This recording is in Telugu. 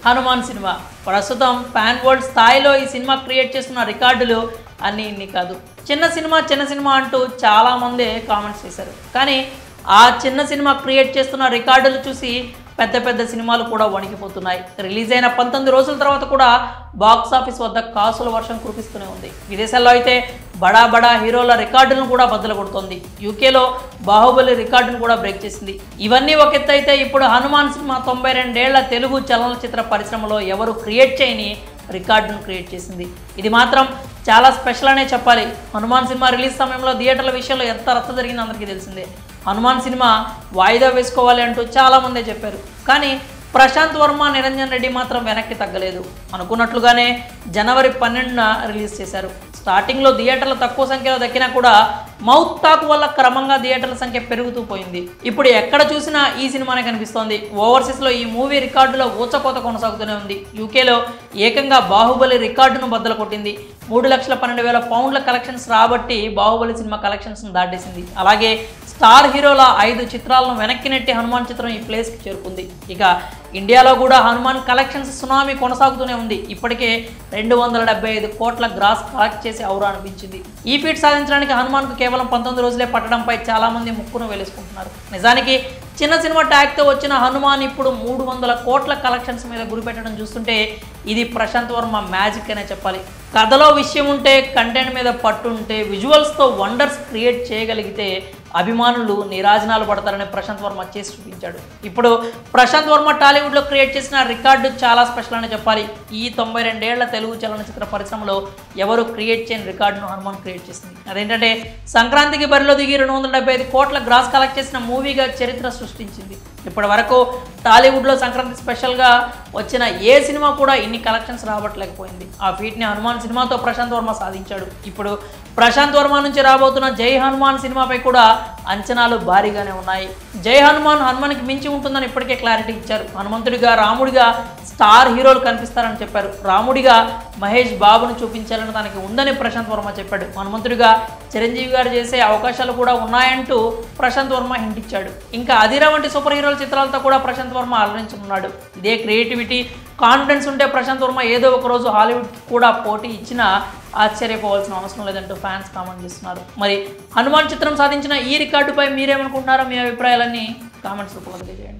హనుమాన్ సినిమా ప్రస్తుతం పాన్ వరల్డ్ స్థాయిలో ఈ సినిమా క్రియేట్ చేస్తున్న రికార్డులు అన్నీ ఇన్ని కాదు. చిన్న సినిమా అంటూ చాలామంది కామెంట్స్ చేశారు. కానీ ఆ చిన్న సినిమా క్రియేట్ చేస్తున్న రికార్డులు చూసి పెద్ద సినిమాలు కూడా వణికిపోతున్నాయి. రిలీజ్ అయిన 19 రోజుల తర్వాత కూడా బాక్స్ ఆఫీస్ వద్ద కాసుల వర్షం కురిపిస్తూనే ఉంది. విదేశాల్లో అయితే బడా హీరోల రికార్డులను కూడా బద్దలు కొడుతోంది. యూకేలో బాహుబలి రికార్డును కూడా బ్రేక్ చేసింది. ఇవన్నీ ఒక ఎత్తు అయితే ఇప్పుడు హనుమాన్ సినిమా 92 ఏళ్ల తెలుగు చలనచిత్ర పరిశ్రమలో ఎవరు క్రియేట్ చేయని రికార్డును క్రియేట్ చేసింది. ఇది మాత్రం చాలా స్పెషల్ అనే చెప్పాలి. హనుమాన్ సినిమా రిలీజ్ సమయంలో థియేటర్ల విషయంలో ఎంత రచ్చ జరిగిందో అందరికీ తెలిసిందే. హనుమాన్ సినిమా వాయిదా వేసుకోవాలి అంటూ చాలామందే చెప్పారు. కానీ ప్రశాంత్ వర్మ, నిరంజన్ రెడ్డి మాత్రం వెనక్కి తగ్గలేదు. అనుకున్నట్లుగానే జనవరి 12న రిలీజ్ చేశారు. స్టార్టింగ్లో థియేటర్లు తక్కువ సంఖ్యలో దక్కినా కూడా మౌత్ టాక్ వల్ల క్రమంగా థియేటర్ల సంఖ్య పెరుగుతూ పోయింది. ఇప్పుడు ఎక్కడ చూసినా ఈ సినిమానే కనిపిస్తోంది. ఓవర్సీస్లో ఈ మూవీ రికార్డులో ఊచకోత కొనసాగుతూనే ఉంది. యూకేలో ఏకంగా బాహుబలి రికార్డును బద్దలు కొట్టింది. 3,12,000 పౌండ్ల కలెక్షన్స్ రాబట్టి బాహుబలి సినిమా కలెక్షన్స్ను దాటేసింది. అలాగే స్టార్ హీరోల 5 చిత్రాలను వెనక్కి నెట్టి హనుమాన్ చిత్రం ఈ ప్లేస్కి చేరుకుంది. ఇక ఇండియాలో కూడా హనుమాన్ కలెక్షన్స్ సునామీ కొనసాగుతూనే ఉంది. ఇప్పటికే 275 కోట్ల గ్రాస్ కలెక్ట్ చేసి ఔరా అనిపించింది. ఈ ఫీట్ సాధించడానికి హనుమాన్కు కేవలం 19 రోజులే పట్టడంపై చాలామంది ముక్కును వేలేసుకుంటున్నారు. నిజానికి చిన్న సినిమా ట్యాగ్తో వచ్చిన హనుమాన్ ఇప్పుడు 300 కోట్ల కలెక్షన్స్ మీద గురిపెట్టడం చూస్తుంటే ఇది ప్రశాంత్ వర్మ మ్యాజిక్ అనే చెప్పాలి. కథలో విషయం ఉంటే, కంటెంట్ మీద పట్టు ఉంటే, విజువల్స్తో వండర్స్ క్రియేట్ చేయగలిగితే అభిమానులు నీరాజనాలు పడతారని ప్రశాంత్ వర్మ చేసి చూపించాడు. ఇప్పుడు ప్రశాంత్ వర్మ టాలీవుడ్లో క్రియేట్ చేసిన రికార్డు చాలా స్పెషల్ అని చెప్పాలి. ఈ 92 ఏళ్ల తెలుగు చలనచిత్ర పరిశ్రమలో ఎవరు క్రియేట్ చేయని రికార్డును హనుమాన్ క్రియేట్ చేసింది. అదేంటంటే సంక్రాంతికి బరిలో దిగి 275 కోట్ల గ్రాస్ కలెక్ట్ చేసిన మూవీగా చరిత్ర సృష్టించింది. ఇప్పటి వరకు టాలీవుడ్లో సంక్రాంతి స్పెషల్గా వచ్చిన ఏ సినిమా కూడా ఇన్ని కలెక్షన్స్ రాబట్టలేకపోయింది. ఆ ఫీట్ని హనుమాన్ సినిమాతో ప్రశాంత్ వర్మ సాధించాడు. ఇప్పుడు ప్రశాంత్ వర్మ నుంచి రాబోతున్న జై హనుమాన్ సినిమాపై కూడా అంచనాలు భారీగానే ఉన్నాయి. జై హనుమాన్కి మించి ఉంటుందని ఇప్పటికే క్లారిటీ ఇచ్చారు. హనుమంతుడిగా, రాముడిగా స్టార్ హీరోలు కనిపిస్తారని చెప్పారు. రాముడిగా మహేష్ బాబును చూపించాలని తనకి ఉందని ప్రశాంత్ వర్మ చెప్పాడు. హనుమంతుడిగా చిరంజీవి గారు చేసే అవకాశాలు కూడా ఉన్నాయంటూ ప్రశాంత్ వర్మ హింట్ ఇచ్చాడు. ఇంకా అదిరా వంటి సూపర్ హీరోల చిత్రాలతో కూడా ప్రశాంత్ వర్మ అలరించనున్నాడు. ఇదే క్రియేటివిటీ, కాన్ఫిడెన్స్ ఉంటే ప్రశాంత్ వర్మ ఏదో ఒక రోజు హాలీవుడ్ కూడా పోటీ ఇచ్చినా ఆశ్చర్యపోవాల్సిన అవసరం లేదంటూ ఫ్యాన్స్ కామెంట్ చేస్తున్నారు. మరి హనుమాన్ చిత్రం సాధించిన ఈ రికార్డుపై మీరేమనుకుంటున్నారో మీ అభిప్రాయాలన్నీ కామెంట్స్ రూపంలో తెలియజేయండి.